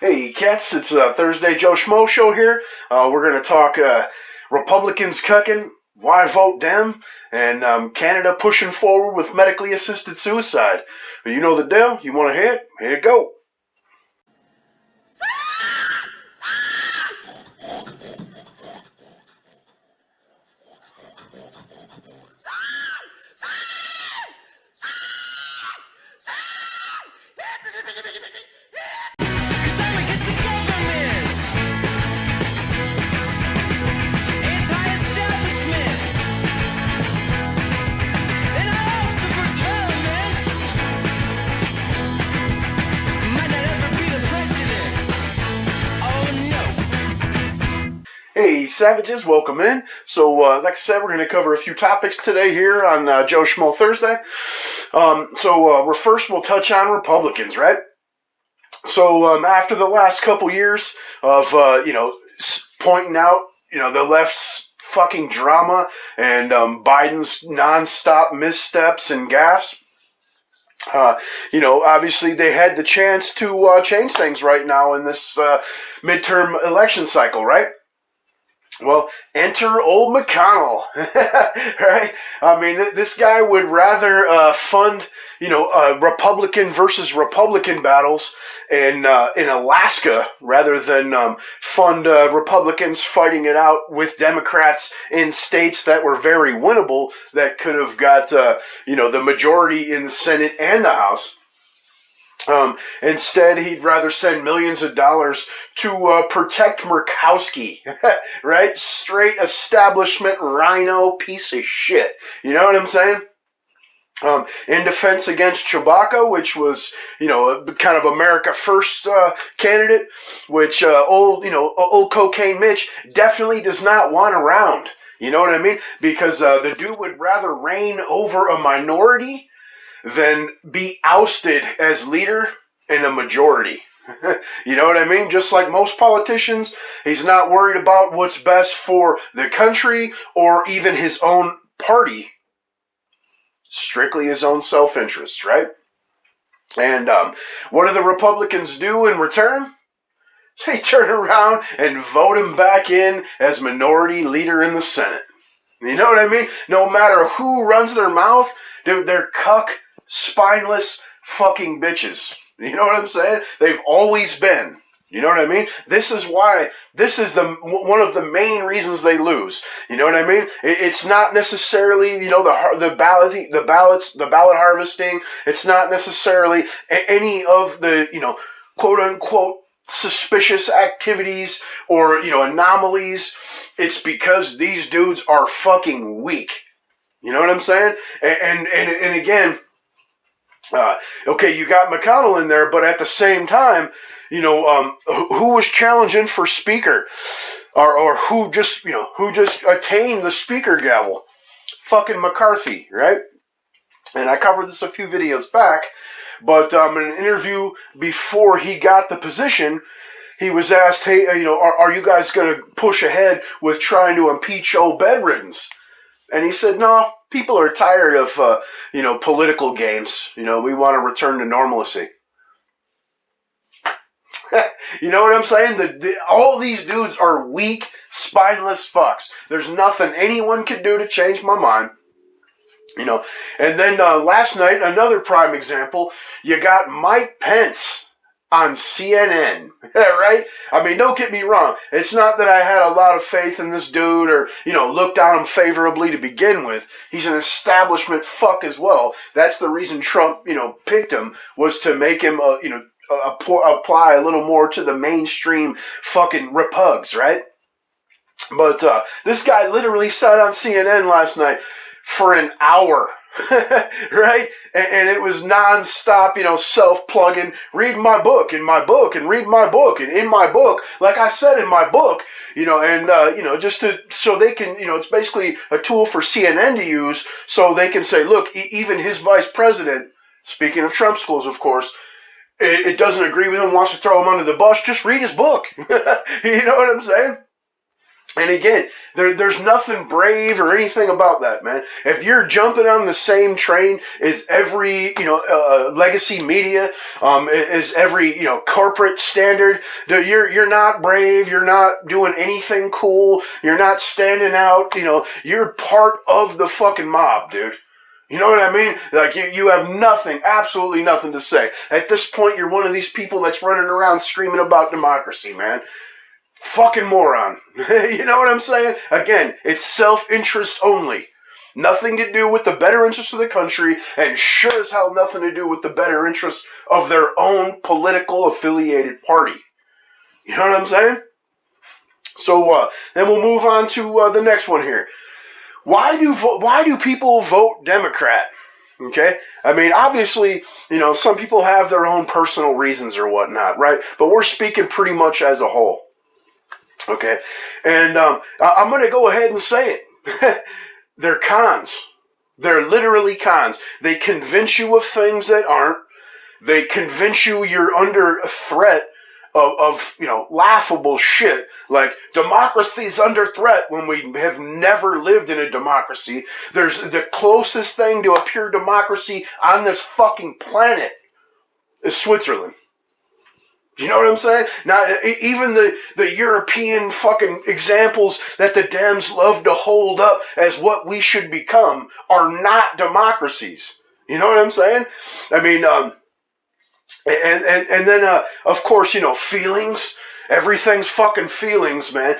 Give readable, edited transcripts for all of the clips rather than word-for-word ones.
Hey cats, it's Thursday Joe Schmo show here. We're going to talk Republicans cucking, why vote Dem, and Canada pushing forward with medically assisted suicide. But you know the deal. You want to hear it? Here you go. Hey, savages, welcome in. So, like I said, we're going to cover a few topics today here on Joe Schmo Thursday. We'll touch on Republicans, right? So, after the last couple years of, pointing out, the left's fucking drama and Biden's nonstop missteps and gaffes, obviously they had the chance to change things right now in this midterm election cycle, right? Well, enter old McConnell, right? I mean, this guy would rather fund, Republican versus Republican battles in Alaska rather than fund Republicans fighting it out with Democrats in states that were very winnable that could have got, the majority in the Senate and the House. Instead, he'd rather send millions of dollars to protect Murkowski, right? Straight establishment rhino piece of shit. You know what I'm saying? In defense against Chewbacca, which was, kind of America First candidate, which old cocaine Mitch definitely does not want around. You know what I mean? Because the dude would rather reign over a minority than be ousted as leader in a majority. You know what I mean? Just like most politicians, he's not worried about what's best for the country or even his own party. Strictly his own self-interest, right? And what do the Republicans do in return? They turn around and vote him back in as minority leader in the Senate. You know what I mean? No matter who runs their mouth, dude, they're cuck, spineless fucking bitches. You know what I'm saying? They've always been. You know what I mean? This is why. This is one of the main reasons they lose. You know what I mean? It's not necessarily the ballot harvesting. It's not necessarily any of the quote unquote suspicious activities or anomalies. It's because these dudes are fucking weak. You know what I'm saying? And again, okay, you got McConnell in there, but at the same time, who was challenging for speaker, or who just attained the speaker gavel? Fucking McCarthy, right? And I covered this a few videos back, but in an interview before he got the position, he was asked, "Hey, are you guys going to push ahead with trying to impeach old bedriddens?" And he said, "No, people are tired of, political games. We want to return to normalcy." You know what I'm saying? All these dudes are weak, spineless fucks. There's nothing anyone can do to change my mind. And then last night, another prime example, you got Mike Pence on CNN, right? I mean, don't get me wrong. It's not that I had a lot of faith in this dude or, looked on him favorably to begin with. He's an establishment fuck as well. That's the reason Trump, picked him, was to make him, apply a little more to the mainstream fucking repubs, right? But this guy literally sat on CNN last night for an hour, right? And it was nonstop, self-plugging, read my book, in my book, and read my book, and in my book, like I said in my book, so they can, it's basically a tool for CNN to use so they can say, look, even his vice president, speaking of Trump schools, of course, it doesn't agree with him, wants to throw him under the bus, just read his book. You know what I'm saying? And again, there's nothing brave or anything about that, man. If you're jumping on the same train as every, legacy media, as every, corporate standard, you're not brave. You're not doing anything cool. You're not standing out. You're part of the fucking mob, dude. You know what I mean? Like, you have nothing, absolutely nothing to say. At this point, you're one of these people that's running around screaming about democracy, man. Fucking moron. You know what I'm saying? Again, it's self-interest only. Nothing to do with the better interest of the country, and sure as hell nothing to do with the better interest of their own political affiliated party. You know what I'm saying? So, then we'll move on to the next one here. Why do people vote Democrat? Okay? I mean, obviously, some people have their own personal reasons or whatnot, right? But we're speaking pretty much as a whole. Okay, and I'm going to go ahead and say it. They're cons. They're literally cons. They convince you of things that aren't. They convince you you're under a threat of laughable shit. Like, democracy's under threat when we have never lived in a democracy. There's the closest thing to a pure democracy on this fucking planet is Switzerland. You know what I'm saying? Now, even the European fucking examples that the Dems love to hold up as what we should become are not democracies. You know what I'm saying? I mean, and then, of course, feelings. Everything's fucking feelings, man.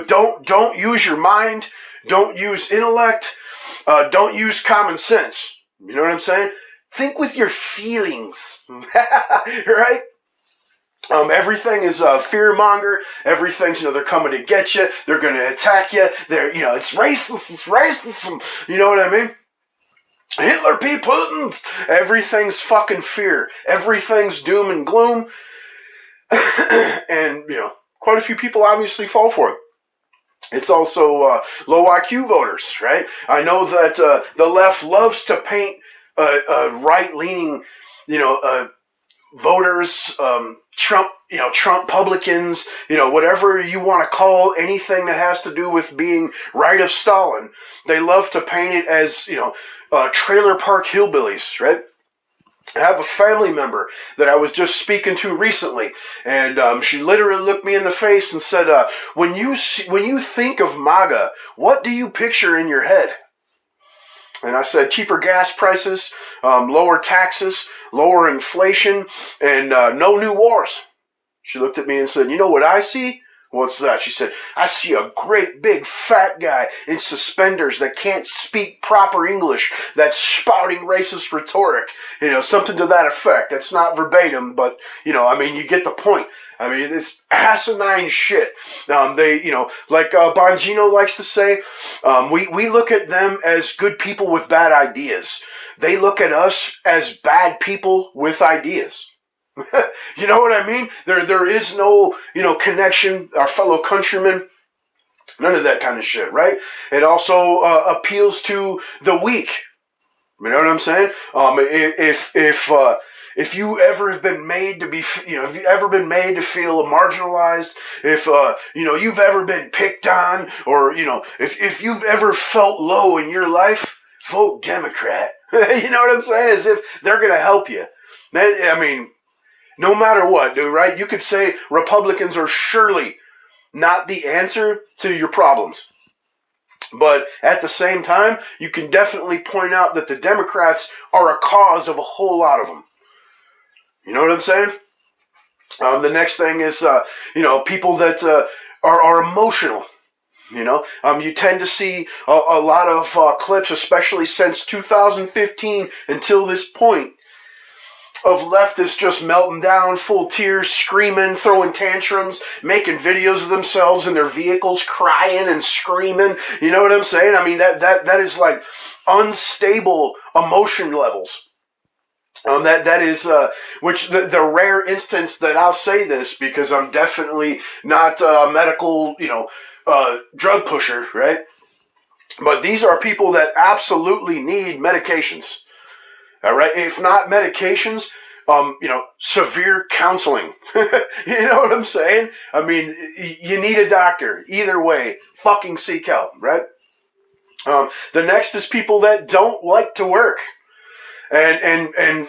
Don't use your mind. Don't use intellect. Don't use common sense. You know what I'm saying? Think with your feelings. Right? Everything is fear-monger. Everything's, they're coming to get you. They're going to attack you. It's racist. It's racism. You know what I mean? Hitler P. Putin's. Everything's fucking fear. Everything's doom and gloom. And, quite a few people obviously fall for it. It's also low IQ voters, right? I know that the left loves to paint right-leaning, voters, Trump publicans, whatever you want to call anything that has to do with being right of Stalin. They love to paint it as, trailer park hillbillies, right? I have a family member that I was just speaking to recently, and she literally looked me in the face and said, when you think of MAGA, what do you picture in your head? And I said, cheaper gas prices, lower taxes, lower inflation, and no new wars. She looked at me and said, you know what I see? What's that? She said, I see a great big fat guy in suspenders that can't speak proper English that's spouting racist rhetoric. Something to that effect. That's not verbatim, but, you get the point. I mean, it's asinine shit. Like Bongino likes to say, we look at them as good people with bad ideas. They look at us as bad people with ideas. You know what I mean? There is no, connection, our fellow countrymen. None of that kind of shit, right? It also appeals to the weak. You know what I'm saying? If you ever have been made to be, if you've ever been made to feel marginalized, if, you've ever been picked on, or, if you've ever felt low in your life, vote Democrat. You know what I'm saying? As if they're going to help you. I mean, no matter what, dude, right? You could say Republicans are surely not the answer to your problems. But at the same time, you can definitely point out that the Democrats are a cause of a whole lot of them. You know what I'm saying? The next thing is, people that are emotional. You tend to see a lot of clips, especially since 2015 until this point, of leftists just melting down, full tears, screaming, throwing tantrums, making videos of themselves in their vehicles, crying and screaming. You know what I'm saying? I mean, that is like unstable emotion levels. That is, which the rare instance that I'll say this, because I'm definitely not a medical, drug pusher, right? But these are people that absolutely need medications. All right. If not medications, severe counseling. You know what I'm saying? I mean, you need a doctor. Either way, fucking seek help, right? The next is people that don't like to work. And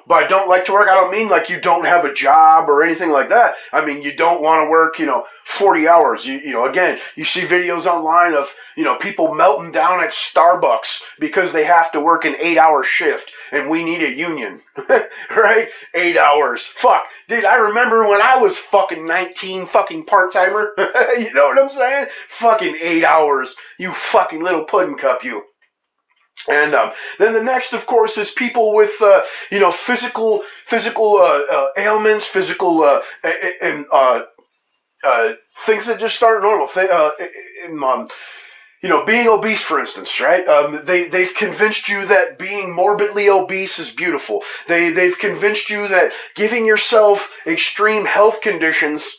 by don't like to work, I don't mean like you don't have a job or anything like that. I mean, you don't want to work, 40 hours. Again, you see videos online of, people melting down at Starbucks because they have to work an 8-hour shift and we need a union, right? 8 hours. Fuck. Dude, I remember when I was fucking 19, fucking part-timer. You know what I'm saying? Fucking 8 hours. You fucking little pudding cup, you. And then the next, of course, is people with physical ailments, physical things that just aren't normal. Being obese, for instance, right? They've convinced you that being morbidly obese is beautiful. They've convinced you that giving yourself extreme health conditions,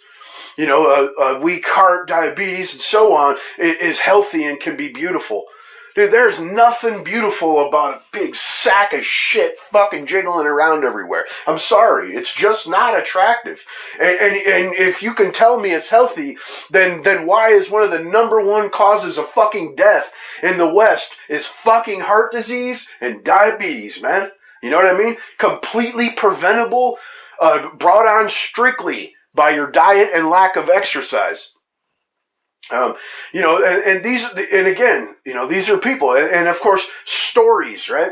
a weak heart, diabetes, and so on, is healthy and can be beautiful. Dude, there's nothing beautiful about a big sack of shit fucking jiggling around everywhere. I'm sorry, it's just not attractive. And if you can tell me it's healthy, then why is one of the number one causes of fucking death in the West is fucking heart disease and diabetes, man? You know what I mean? Completely preventable, brought on strictly by your diet and lack of exercise. These are people, and of course, stories, right?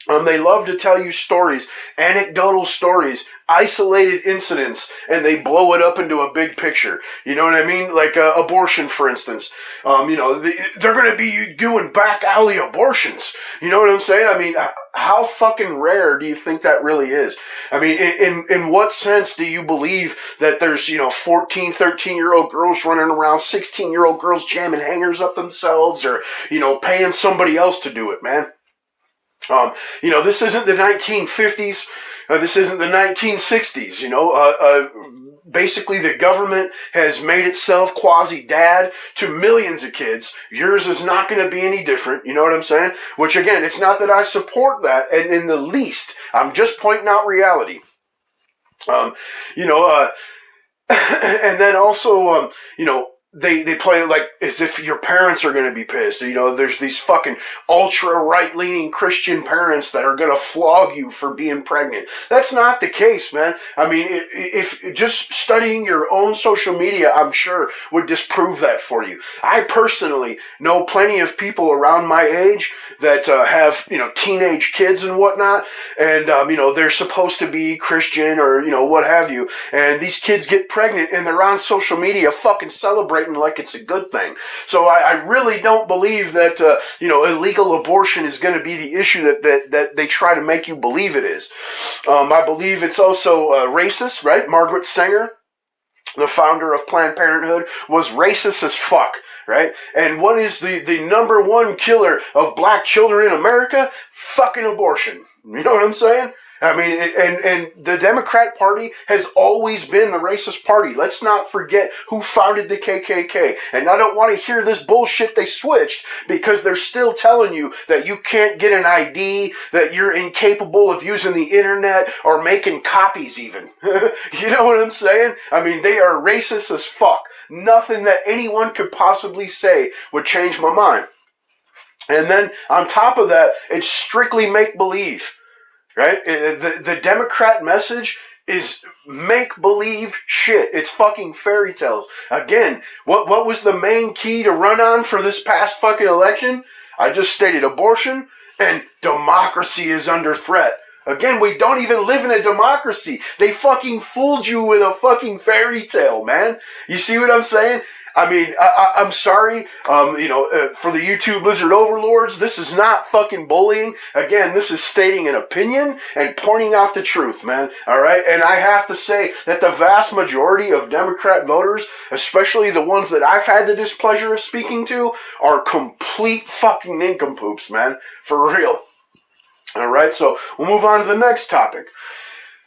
They love to tell you stories, anecdotal stories, isolated incidents, and they blow it up into a big picture. You know what I mean? Like abortion, for instance. They're going to be doing back alley abortions. You know what I'm saying? I mean, how fucking rare do you think that really is? I mean, in what sense do you believe that there's, 14, 13-year-old girls running around, 16-year-old girls jamming hangers up themselves, or, paying somebody else to do it, man? This isn't the 1950s. This isn't the 1960s. Basically the government has made itself quasi-dad to millions of kids. Yours is not going to be any different. You know what I'm saying? Which, again, it's not that I support that in the least. I'm just pointing out reality. And then also, they play it like as if your parents are going to be pissed. There's these fucking ultra right-leaning Christian parents that are going to flog you for being pregnant. That's not the case, man. I mean, if just studying your own social media, I'm sure, would disprove that for you. I personally know plenty of people around my age that have, teenage kids and whatnot, and, they're supposed to be Christian or, what have you, and these kids get pregnant and they're on social media fucking celebrating like it's a good thing. So I really don't believe that illegal abortion is going to be the issue that they try to make you believe it is. I believe it's also racist, right? Margaret Sanger, the founder of Planned Parenthood, was racist as fuck, right? And what is the number one killer of black children in America? Fucking abortion. You know what I'm saying? I mean, and the Democrat Party has always been the racist party. Let's not forget who founded the KKK. And I don't want to hear this bullshit they switched, because they're still telling you that you can't get an ID, that you're incapable of using the internet or making copies even. You know what I'm saying? I mean, they are racist as fuck. Nothing that anyone could possibly say would change my mind. And then on top of that, it's strictly make-believe. Right? The Democrat message is make-believe shit. It's fucking fairy tales. Again, what was the main key to run on for this past fucking election? I just stated abortion and democracy is under threat. Again, we don't even live in a democracy. They fucking fooled you with a fucking fairy tale, man. You see what I'm saying? I mean, I'm sorry, for the YouTube lizard overlords, this is not fucking bullying. Again, this is stating an opinion and pointing out the truth, man. All right? And I have to say that the vast majority of Democrat voters, especially the ones that I've had the displeasure of speaking to, are complete fucking nincompoops, man. For real. All right? So we'll move on to the next topic.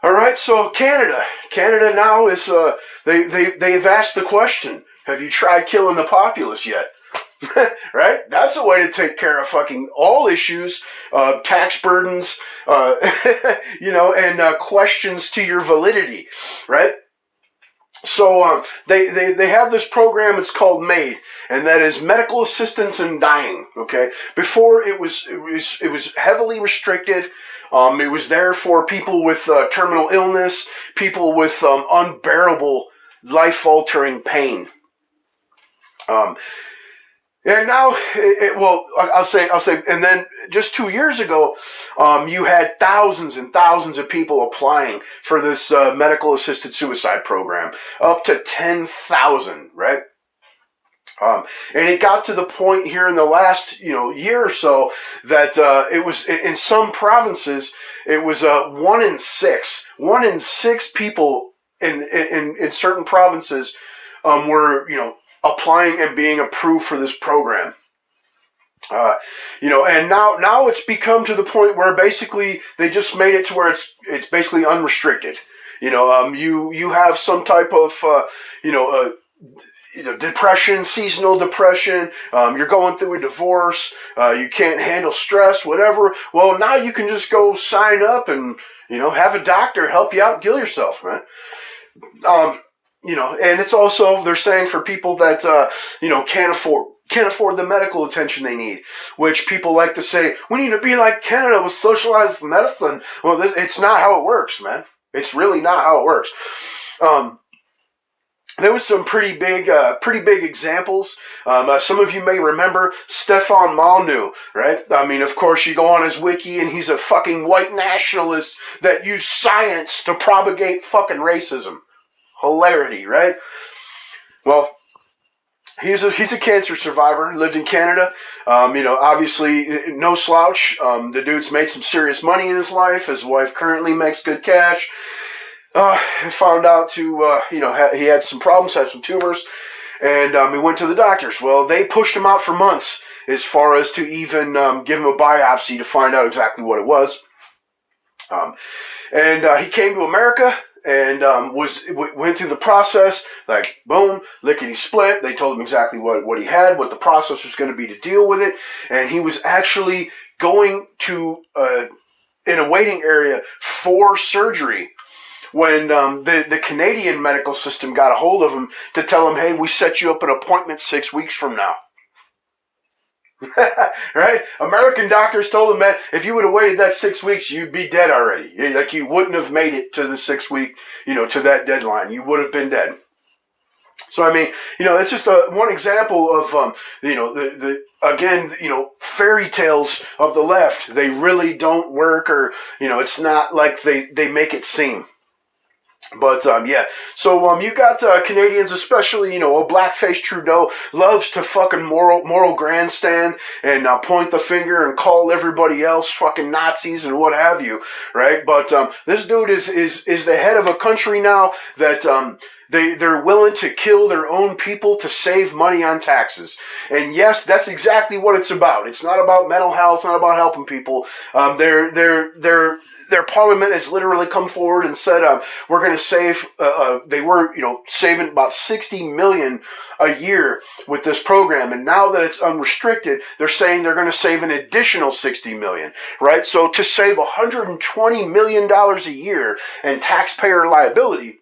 All right? So Canada. Canada now is, they've asked the question, have you tried killing the populace yet? Right? That's a way to take care of fucking all issues, tax burdens, and questions to your validity, right? So they have this program. It's called MAID, and that is medical assistance in dying. Okay, before it was heavily restricted. It was there for people with terminal illness, people with unbearable, life-altering pain. And now, I'll say, and then just 2 years ago, you had thousands and thousands of people applying for this medical assisted suicide program, up to 10,000, right? And it got to the point here in the last, year or so that it was in some provinces, it was 1 in 6. 1 in 6 people in certain provinces were, applying and being approved for this program. And now it's become to the point where basically they just made it to where it's basically unrestricted. You have some type of depression, seasonal depression. You're going through a divorce. You can't handle stress, whatever. Well, now you can just go sign up and have a doctor help you out, and kill yourself, man. And it's also, they're saying, for people that, can't afford the medical attention they need, which people like to say, we need to be like Canada with socialized medicine. Well, it's not how it works, man. It's really not how it works. There was some pretty big examples. Some of you may remember Stefan Molyneux, right? I mean, of course, you go on his wiki and he's a fucking white nationalist that used science to propagate fucking racism. Hilarity, right? Well, he's a cancer survivor, lived in Canada. Obviously, no slouch. The dude's made some serious money in his life. His wife currently makes good cash. Found out he had some problems, had some tumors, and he went to the doctors. Well, they pushed him out for months as far as to even give him a biopsy to find out exactly what it was. He came to America. And went through the process, like, boom, lickety split. They told him exactly what he had, what the process was going to be to deal with it. And he was actually going to in a waiting area for surgery when the Canadian medical system got a hold of him to tell him, hey, we set you up an appointment 6 weeks from now. Right? American doctors told him, man, if you would have waited that 6 weeks, you'd be dead already. Like, you wouldn't have made it to the 6 week, to that deadline. You would have been dead. So, I mean, it's just one example of, fairy tales of the left. They really don't work, or, it's not like they make it seem. But, so, you got, Canadians, especially, a blackface Trudeau loves to fucking moral grandstand and, point the finger and call everybody else fucking Nazis and what have you, right? But, this dude is the head of a country now that, they're willing to kill their own people to save money on taxes. And yes, that's exactly what it's about. It's not about mental health. It's not about helping people. Their parliament has literally come forward and said, we're going to save, they were, saving about $60 million a year with this program. And now that it's unrestricted, they're saying they're going to save an additional $60 million, right? So to save $120 million a year in taxpayer liability,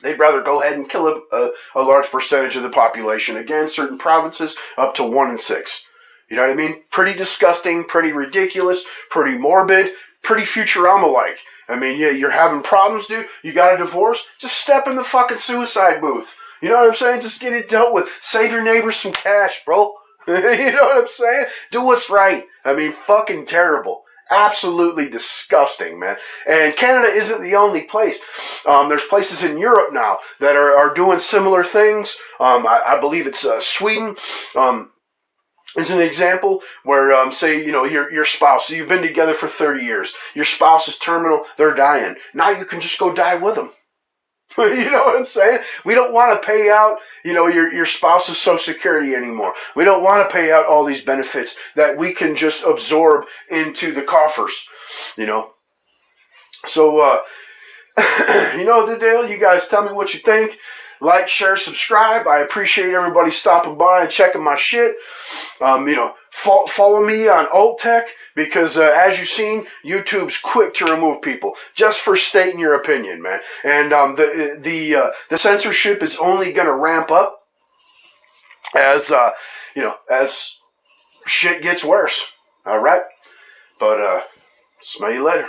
they'd rather go ahead and kill a large percentage of the population. Again, certain provinces up to 1 in 6. You know what I mean? Pretty disgusting, pretty ridiculous, pretty morbid, pretty Futurama-like. I mean, yeah, you're having problems, dude. You got a divorce? Just step in the fucking suicide booth. You know what I'm saying? Just get it dealt with. Save your neighbors some cash, bro. You know what I'm saying? Do what's right. I mean, fucking terrible. Absolutely disgusting, man. And Canada isn't the only place. There's places in Europe now that are doing similar things. I believe it's Sweden. Is an example where, say, your spouse, so you've been together for 30 years. Your spouse is terminal. They're dying. Now you can just go die with them. You know what I'm saying? We don't want to pay out, your spouse's Social Security anymore. We don't want to pay out all these benefits that we can just absorb into the coffers, So, the deal. You guys tell me what you think. like, share, subscribe. I appreciate everybody stopping by and checking my shit. Follow me on Alt Tech because, as you've seen, YouTube's quick to remove people just for stating your opinion, man. And the censorship is only going to ramp up as as shit gets worse. All right, but smell you later.